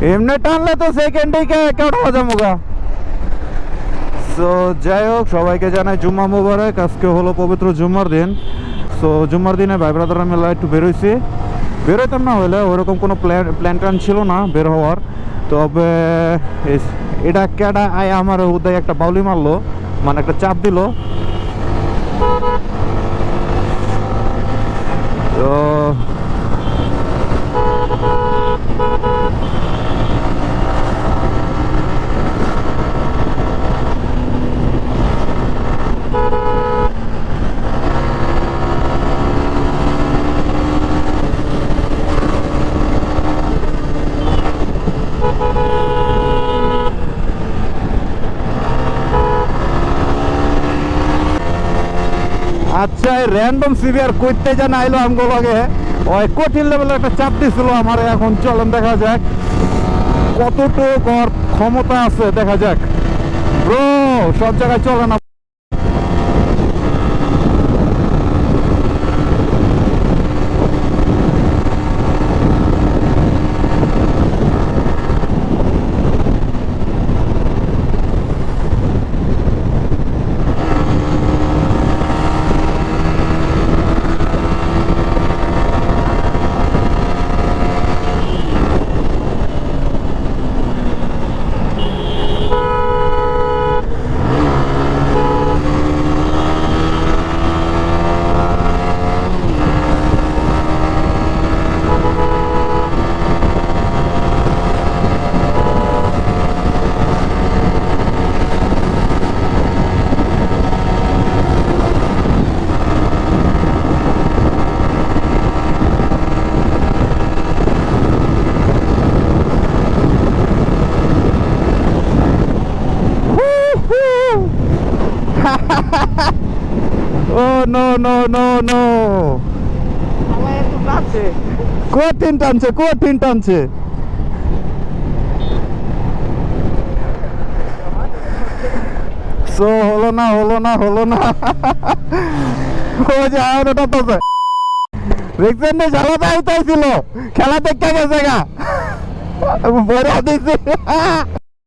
এমনি টানলে তো সেকেন্ডেই কেউ যামুগা। সো যাই হোক, সবাইকে জানাই জুম্মা মুবারক। আজকে হলো পবিত্র জুম্মার দিন। সো জুম্মার দিনে ভাই ব্রাদার মিলে একটু বেরোইছি। বেরোইতাম না হলে ওরকম কোনো প্ল্যান ট্যান ছিল না বের হওয়ার। তবে এটা কেডা আয় আমার উদয় একটা বাউলি মারলো, মানে একটা চাপ দিল। তো আচ্ছা, র্যান্ডম সিভিয়ার করতে জানা আইলো আমগো লগে, ওই কঠিন লেভেলের একটা চাপ দিছিল আমার। এখন চলেন দেখা যাক কতটুকু ওর ক্ষমতা আছে, দেখা যাক। ব্রো সব জায়গায় চলে না। ও নো নো নো নো, কঠিন টানছে, কঠিন টানছে। সো হলো না, হলো না, হলো না। ও যে আওয়াজটা তো দেখছেন না, ঝালাতে আইতাইছিল, খেলা দেখতে গেছে গা, বড় দিছে।